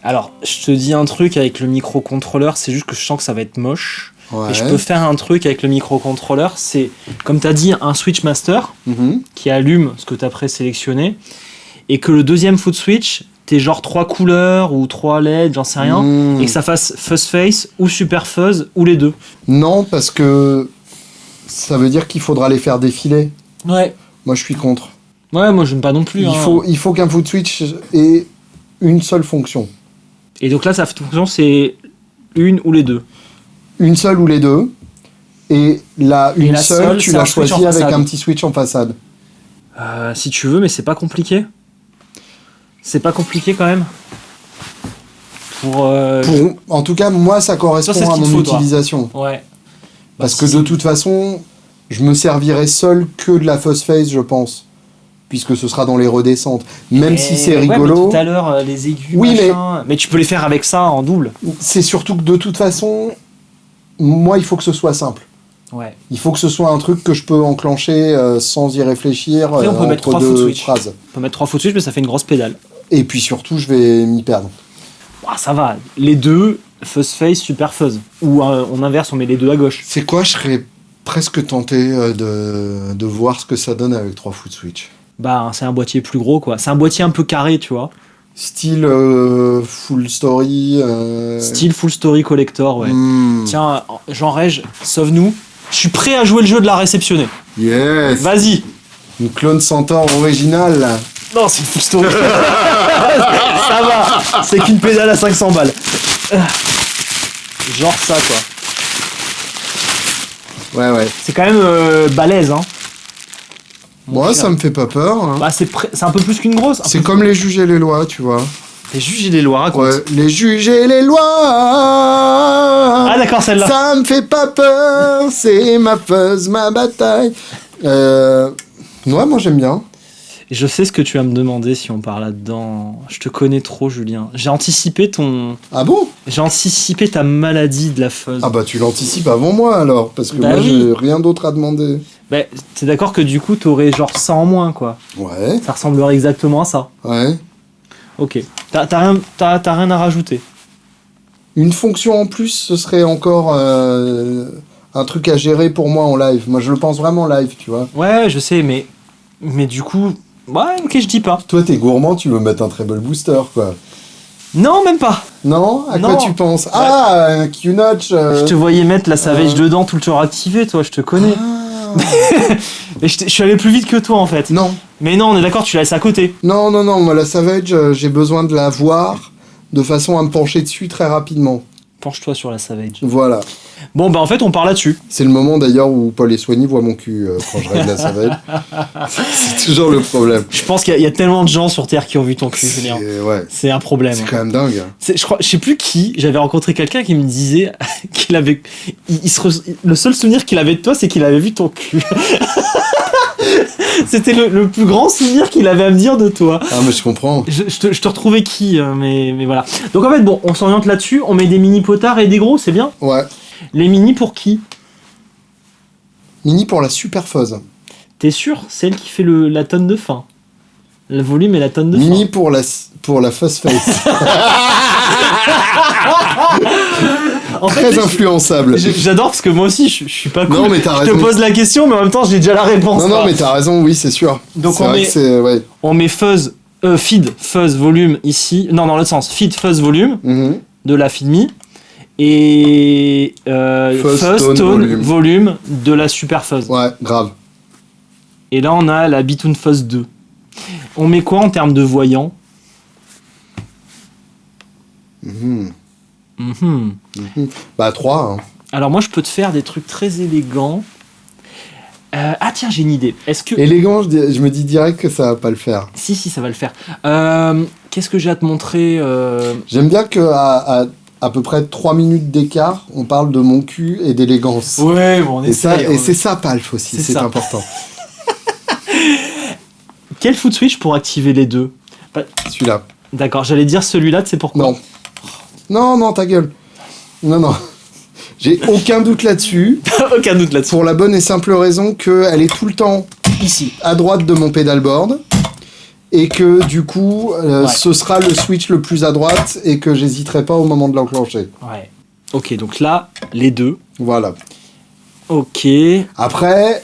Alors, je te dis un truc avec le microcontrôleur, c'est juste que je sens que ça va être moche. Ouais. Et je peux faire un truc avec le microcontrôleur, c'est, comme tu as dit, un switch master qui allume ce que tu as présélectionné, et que le deuxième foot switch, t'es genre 3 couleurs ou 3 LED, j'en sais rien, et que ça fasse fuzz face ou super fuzz ou les deux. Non, parce que ça veut dire qu'il faudra les faire défiler. Ouais. Moi, je suis contre. Ouais, moi, j'aime pas non plus. Il faut qu'un foot switch ait une seule fonction. Et donc là, sa fonction, c'est une ou les deux. Une seule ou les deux. Et la seule, tu l'as choisie avec un petit switch en façade. Si tu veux, mais c'est pas compliqué. C'est pas compliqué quand même. En tout cas, moi, ça correspond à mon utilisation. Ouais. Parce que de toute façon, je me servirai seul que de la fuzz face, je pense. Puisque ce sera dans les redescentes. Même si c'est rigolo. Ouais, mais tout à l'heure, les aigus, machin. Mais tu peux les faire avec ça en double. C'est surtout que de toute façon, moi, il faut que ce soit simple. Ouais. Il faut que ce soit un truc que je peux enclencher sans y réfléchir. Après, on peut mettre 3 foot switch. Phrases. On peut mettre 3 foot switch, mais ça fait une grosse pédale. Et puis surtout, je vais m'y perdre. Ah, ça va. Les deux, fuzz face, super fuzz. Ou on inverse, on met les deux à gauche. C'est quoi, je serais presque tenté de voir ce que ça donne avec 3 foot switch. Bah, c'est un boîtier plus gros, quoi. C'est un boîtier un peu carré, tu vois. Style full story. Style full story collector, ouais. Hmm. Tiens, Jean Reg, sauve-nous. Je suis prêt à jouer le jeu de la réceptionner. Yes. Vas-y. Une clone Centaure originale. Là. Non, c'est une full story. Ça va. C'est qu'une pédale à 500 balles. Genre ça, quoi. Ouais. C'est quand même balèze, hein. Moi, ça me fait pas peur. Hein. Bah, c'est un peu plus qu'une grosse. C'est comme les juges et les lois, tu vois. Les juges et les lois, raconte. Ouais, les juges et les lois. Ah, d'accord, celle-là. Ça me fait pas peur, c'est ma fuzz, ma bataille. Ouais, moi j'aime bien. Je sais ce que tu vas me demander si on part là-dedans. Je te connais trop, Julien. J'ai anticipé Ah bon? J'ai anticipé ta maladie de la fuzz. Ah bah tu l'anticipes avant moi alors, parce que Bah moi oui. j'ai rien d'autre à demander. Bah, t'es d'accord que du coup, t'aurais genre ça en moins, quoi. Ouais, Ça ressemblerait exactement à ça. ouais. Ok. T'as rien à rajouter. Une fonction en plus, ce serait encore un truc à gérer pour moi en live. Moi je le pense vraiment live, tu vois. Ouais, je sais, mais du coup... Ouais, ok, je dis pas. Toi t'es gourmand, tu veux mettre un treble booster quoi. Non, même pas. Non? À quoi Non. tu penses? Ah, un Q-Notch. Je te voyais mettre la Savage dedans, tout le temps activé, toi, je te connais. Ah. Mais je suis allé plus vite que toi, en fait. Non. Mais non, on est d'accord, tu la laisses à côté. Non, moi la Savage, j'ai besoin de la voir de façon à me pencher dessus très rapidement. Penche-toi sur la Savage. Voilà. Bon, bah en fait, on part là-dessus. C'est le moment d'ailleurs où Paul et Soigny voient mon cul quand je règle la Savage. C'est toujours le problème. Je pense qu'il y a tellement de gens sur Terre qui ont vu ton cul, Julien. Ouais. C'est un problème. C'est quand même dingue. Je sais plus qui, j'avais rencontré quelqu'un qui me disait qu'il avait... le seul souvenir qu'il avait de toi, c'est qu'il avait vu ton cul. C'était le plus grand souvenir qu'il avait à me dire de toi. Ah mais je comprends. Je te retrouvais qui, mais voilà. Donc en fait, bon, on s'oriente là-dessus, on met des mini potards et des gros, c'est bien. Ouais. Les mini pour qui? Mini pour la super fuzz. T'es sûr? Celle qui fait la tonne de fin. Le volume et la tonne de Mini fin. pour la fuzz face. En fait, Très influençable. j'adore parce que moi aussi, je suis pas cool. Non, mais t'as je raison. te pose la question, mais en même temps, j'ai déjà la réponse. Non, mais t'as raison, oui, c'est sûr. Donc c'est on vrai met- que c'est... Ouais. On met fuzz, feed, fuzz, volume ici. Non, dans l'autre sens. Feed, fuzz, volume Mhm. de la feed me. Et fuzz, tone, volume de la super fuzz. Ouais, grave. Et là, on a la Bitoon Fuzz 2. On met quoi en termes de voyant? Mhm. Mhm. Bah 3. Hein. Alors moi, je peux te faire des trucs très élégants. Ah tiens, j'ai une idée. Est-ce que... Élégant, je me dis direct que ça va pas le faire. Si, ça va le faire. Qu'est-ce que j'ai à te montrer J'aime bien qu'à à peu près 3 minutes d'écart, on parle de mon cul et d'élégance. Ouais, bon, on Et, ça, essaye. et c'est ça, Palf aussi, C'est c'est ça. important. Quel foot switch pour activer les deux? Celui-là. D'accord, j'allais dire celui-là, tu sais pourquoi? Non, ta gueule. Non. J'ai aucun doute là-dessus. Aucun doute là-dessus. Pour la bonne et simple raison qu'elle est tout le temps ici, à droite de mon pédalboard. Et que du coup, ce sera le switch le plus à droite et que j'hésiterai pas au moment de l'enclencher. Ouais. Ok, donc là, les deux. Voilà. Ok. Après,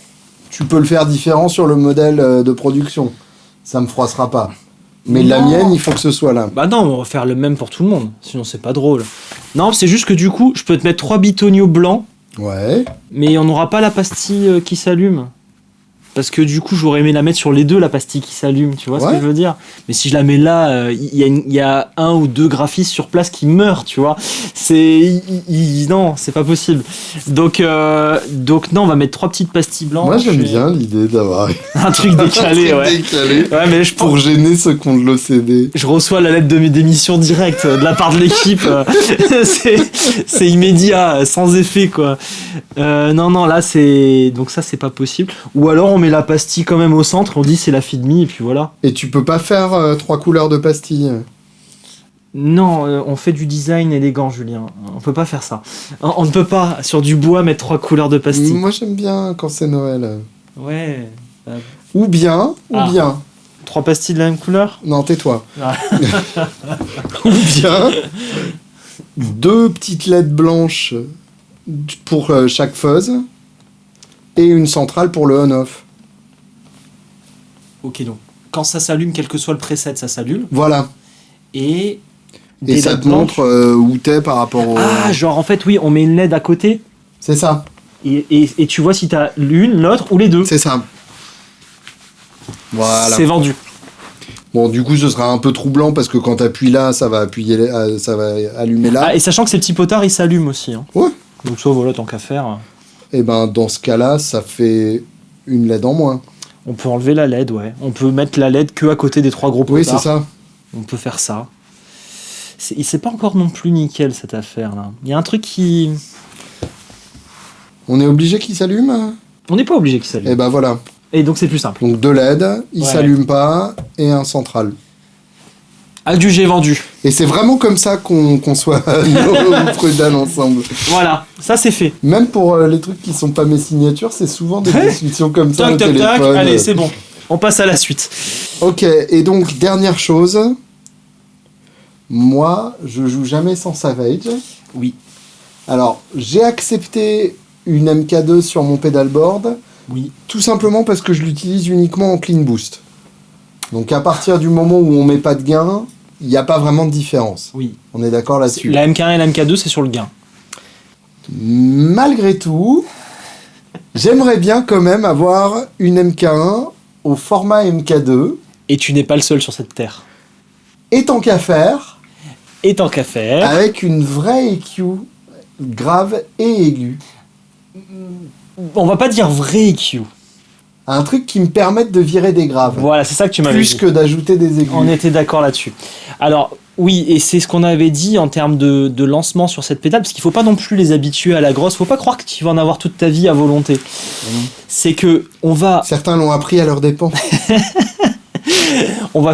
tu peux le faire différent sur le modèle de production. Ça me froissera pas. Mais la Non. mienne, il faut que ce soit là. Bah non, on va faire le même pour tout le monde. Sinon, c'est pas drôle. Non, c'est juste que du coup, je peux te mettre 3 bitonios blancs, Ouais. mais on n'aura pas la pastille qui s'allume. Parce que du coup, j'aurais aimé la mettre sur les deux, la pastille qui s'allume, tu vois ce que Ouais. je veux dire? Mais si je la mets là, il y a un ou deux graphistes sur place qui meurent, tu vois? Non, c'est pas possible. Donc non, on va mettre 3 petites pastilles blanches. Moi, j'aime et bien l'idée d'avoir un truc décalé, un ouais. truc décalé Ouais, mais je pour gêner ceux qui ont de l'OCD. Je reçois la lettre de mes démissions directes de la part de l'équipe. C'est immédiat, sans effet, quoi. Non, là, c'est... Donc ça, c'est pas possible. Ou alors, on met la pastille quand même au centre, on dit c'est la feed me, et puis voilà. Et tu peux pas faire 3 couleurs de pastilles. Non, on fait du design élégant, Julien. On peut pas faire ça. On ne peut pas, sur du bois, mettre 3 couleurs de pastilles. Moi, j'aime bien quand c'est Noël. Ouais. Ou bien. 3 pastilles de la même couleur? Non, tais-toi. Ah. Ou bien 2 petites LED blanches pour chaque fuzz. et une centrale pour le on-off. Ok, donc quand ça s'allume, quel que soit le preset, ça s'allume. Voilà. Et ça LED te montre où t'es par rapport au... Ah, genre en fait, oui, on met une LED à côté C'est ça. et tu vois si t'as l'une, l'autre ou les deux. C'est ça. Voilà. C'est vendu. Bon, du coup, ce sera un peu troublant parce que quand t'appuies là, ça va allumer là. Ah, et sachant que ces petits potards, ils s'allument aussi. Hein. Ouais. Donc ça, voilà, tant qu'à faire. Et ben, dans ce cas-là, ça fait une LED en moins. On peut enlever la LED, ouais. On peut mettre la LED que à côté des 3 gros potards. Oui, c'est ça. On peut faire ça. C'est pas encore non plus nickel, cette affaire-là. Il y a un truc qui... On est obligé qu'il s'allume. On n'est pas obligé qu'il s'allume. Et ben voilà. Et donc c'est plus simple. Donc 2 LED, il Ouais. s'allume pas, et un central. Adjugé vendu. Et c'est vraiment comme ça qu'on conçoit nos Freudal ensemble. Voilà, ça c'est fait. Même pour les trucs qui sont pas mes signatures, c'est souvent des discussions comme ça au Tac, tac, tac. téléphone. Allez, c'est bon. On passe à la suite. Ok, et donc dernière chose, moi je joue jamais sans Savage. Oui. Alors j'ai accepté une MK2 sur mon pedalboard, Oui. tout simplement parce que je l'utilise uniquement en clean boost. Donc à partir du moment où on met pas de gain, il n'y a pas vraiment de différence. Oui. On est d'accord là-dessus. La MK1 et la MK2, c'est sur le gain. Malgré tout, j'aimerais bien quand même avoir une MK1 au format MK2. Et tu n'es pas le seul sur cette terre. Et tant qu'à faire, Et tant qu'à faire... avec une vraie EQ grave et aiguë. On va pas dire vrai EQ. Un truc qui me permette de virer des graves. Voilà, c'est ça que tu m'avais Plus dit. que d'ajouter des aigus. On était d'accord là-dessus. Alors, oui, et c'est ce qu'on avait dit en termes de lancement sur cette pédale, parce qu'il faut pas non plus les habituer à la grosse. Faut pas croire que tu vas en avoir toute ta vie à volonté. C'est que on va Certains l'ont appris à leurs dépens.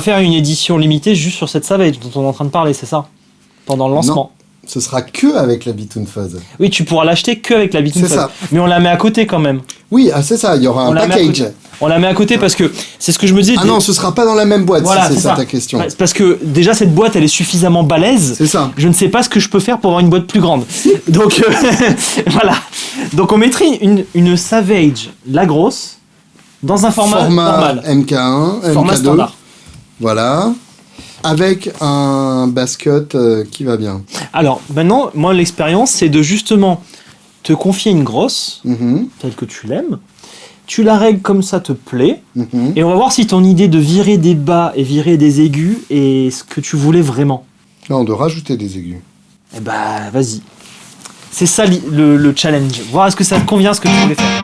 faire une édition limitée juste sur cette Savage dont on est en train de parler, c'est ça? Pendant le lancement. Ce sera que avec la Bitoon Fuzz. Oui, tu pourras l'acheter que avec la Bitoon C'est Fuzz. ça. Mais on la met à côté quand même. Oui, c'est ça, il y aura On un la met à package. côté. On la met à côté parce que c'est ce que je me disais. Ah non, ce sera pas dans la même boîte, Voilà, si c'est c'est ça ça. ta question. Ouais, c'est parce que déjà cette boîte elle est suffisamment balèze. C'est ça. Je ne sais pas ce que je peux faire pour avoir une boîte plus grande. Donc voilà. Donc on mettrait une Savage, la grosse, dans un format normal. MK1, Format MK2. standard. Voilà. Avec un basket qui va bien. Alors maintenant, moi l'expérience c'est de justement te confier une grosse, Mhm, telle que tu l'aimes. Tu la règles comme ça te plaît. mhm. Et on va voir si ton idée de virer des bas et virer des aigus est ce que tu voulais vraiment. Non, de rajouter des aigus. Eh bah, vas-y. C'est ça le challenge. Voir est-ce que ça te convient ce que tu voulais faire.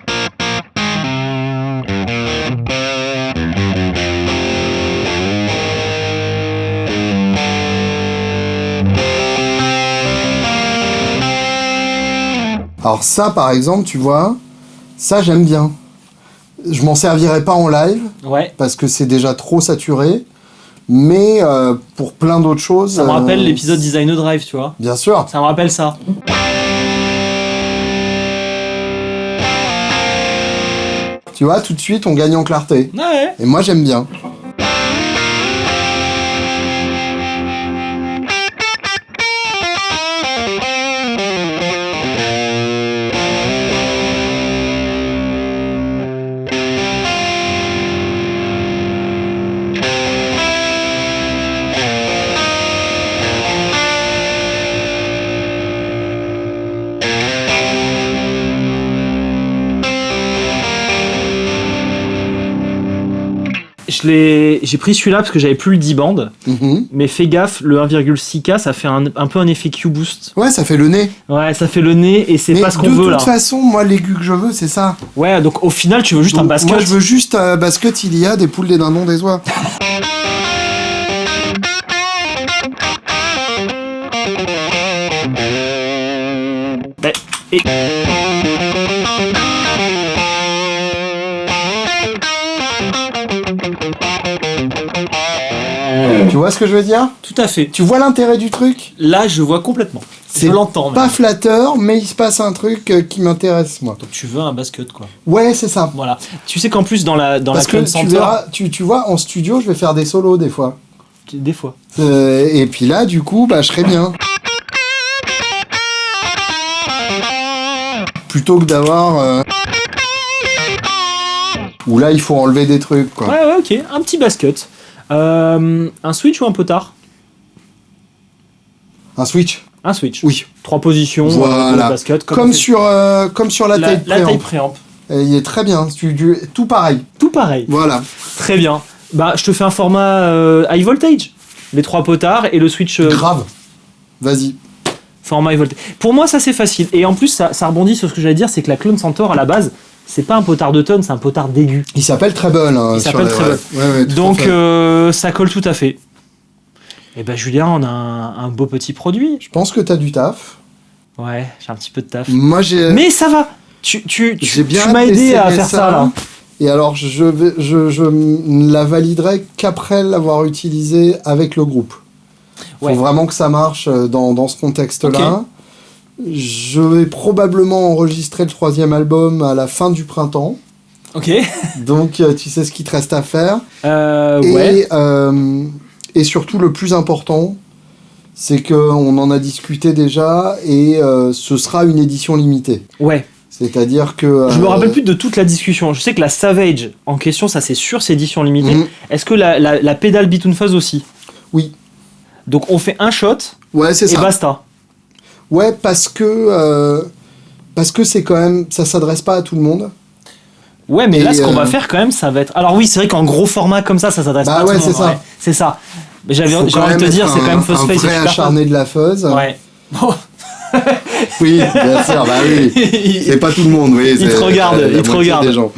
Alors ça, par exemple, tu vois, ça j'aime bien. Je m'en servirai pas en live, Ouais. parce que c'est déjà trop saturé. Mais pour plein d'autres choses... Ça me rappelle l'épisode Design Drive, tu vois. Bien sûr. Ça me rappelle ça. Tu vois, tout de suite, on gagne en clarté. Ouais. Et moi, j'aime bien. J'ai pris celui-là parce que j'avais plus le 10 bandes. Mhm. Mais fais gaffe, le 1,6K, ça fait un peu un effet Q-boost. Ouais, ça fait le nez. Ouais, ça fait le nez et c'est Mais pas ce qu'on de veut là. toute façon, moi, l'aigu que je veux, c'est ça. Ouais, donc au final, tu veux juste un Donc, basket. Moi, je veux juste un basket, il y a des poules, des dindons, des oies. Bah, et- Tu vois ce que je veux dire? Tout à fait. Tu vois l'intérêt du truc? Là, je vois complètement. C'est Je l'entends. Pas même. flatteur, mais il se passe un truc qui m'intéresse, moi. Donc tu veux un basket, quoi. Ouais, c'est ça. Voilà. Tu sais qu'en plus, dans la Parce que Clone tu Center, verras, tu vois, en studio, je vais faire des solos des fois. des fois. Et puis là, du coup, bah, je serais bien. Plutôt que d'avoir... où là, il faut enlever des trucs, quoi. Ouais, ok, un petit basket. Un switch ou un potard? Un switch. Un switch. Oui. 3 positions, Voilà. basket. Comme sur la taille la taille préamp. préamp. Et il est très bien. Tout pareil. Tout pareil. Voilà. Très bien. Bah, je te fais un format high voltage. Les 3 potards et le switch. Grave. Vas-y. Format high voltage. Pour moi, ça c'est facile. Et en plus, ça rebondit sur ce que j'allais dire, c'est que la Clone Centaur à la base, c'est pas un potard de tonne, c'est un potard d'aigu. Il s'appelle Treble. Hein, Il s'appelle Treble. Ouais, donc ça colle tout à fait. Et ben Julien, on a un beau petit produit. Je pense que t'as du taf. Ouais, j'ai un petit peu de taf. Moi j'ai. Mais ça va. Tu bien m'as aidé à essayé faire ça là. Et alors je ne la validerai qu'après l'avoir utilisé avec le groupe. Ouais. Faut vraiment que ça marche dans ce contexte-là. Okay. Je vais probablement enregistrer le 3e album à la fin du printemps. Ok. Donc tu sais ce qu'il te reste à faire. Ouais. Et surtout le plus important, c'est qu'on en a discuté déjà et ce sera une édition limitée. Ouais. C'est-à-dire que... Je me rappelle plus de toute la discussion. Je sais que la Savage en question, ça c'est sûr, c'est édition limitée. Est-ce que la pédale Bitoon Fuzz aussi? Oui. Donc on fait un shot ouais, c'est et ça. basta. Ouais, parce que c'est quand même... Ça s'adresse pas à tout le monde. Ouais, mais là, ce qu'on va faire quand même, ça va être... Alors oui, c'est vrai qu'en gros format comme ça s'adresse pas à tout le monde. Ça. Ouais, c'est ça. Mais j'avais envie de te dire, c'est quand même Fuzzface. Un vrai acharné de la fuzz. Ouais. Oui, bien sûr, bah oui. C'est pas tout le monde, oui. Il te regarde, il te regarde. Des gens.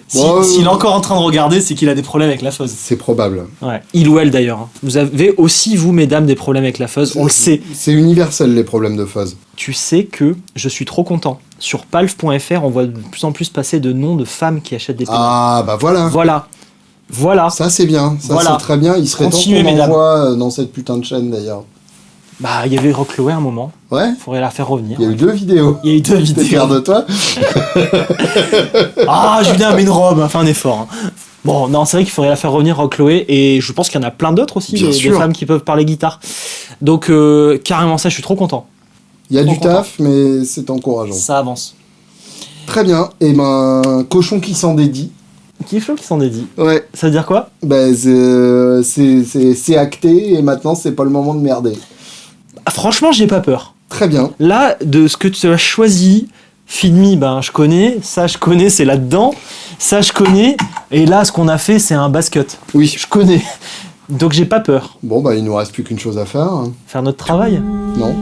S'il est encore en train de regarder, c'est qu'il a des problèmes avec la fuzz. C'est probable. Ouais. Il ou elle d'ailleurs. Vous avez aussi, vous, mesdames, des problèmes avec la fuzz, on le sait. C'est universel, les problèmes de fuzz. Tu sais que je suis trop content. Sur palf.fr, on voit de plus en plus passer de noms de femmes qui achètent des pédales. Ah, bah voilà. Voilà. Ça, c'est bien. Ça, voilà. C'est très bien. Il serait Continuez, temps qu'on envoie dans cette putain de chaîne, d'ailleurs. Bah, il y avait Rock Chloé à un moment. Ouais. Faudrait la faire revenir. Il y a eu 2 vidéos. T'es fier de toi. Ah, Julien, mais une robe, fais un effort. Hein. Bon, non, c'est vrai qu'il faudrait la faire revenir, Rock Chloé, et je pense qu'il y en a plein d'autres aussi, des femmes qui peuvent parler guitare. Donc, carrément ça, je suis trop content. Il y a du taf, mais c'est encourageant. Ça avance. Très bien. Et ben, cochon qui s'en dédie. Cochon qui s'en dédie. Ouais. Ça veut dire quoi? Ben, c'est acté, et maintenant, c'est pas le moment de merder. Franchement, j'ai pas peur. Très bien. Là, de ce que tu as choisi, Feed Me, ben je connais. Ça, je connais, c'est là-dedans. Ça, je connais. Et là, ce qu'on a fait, c'est un basket. Oui. Je connais. Donc, j'ai pas peur. Bon, bah, il nous reste plus qu'une chose à faire. Faire notre travail. Non.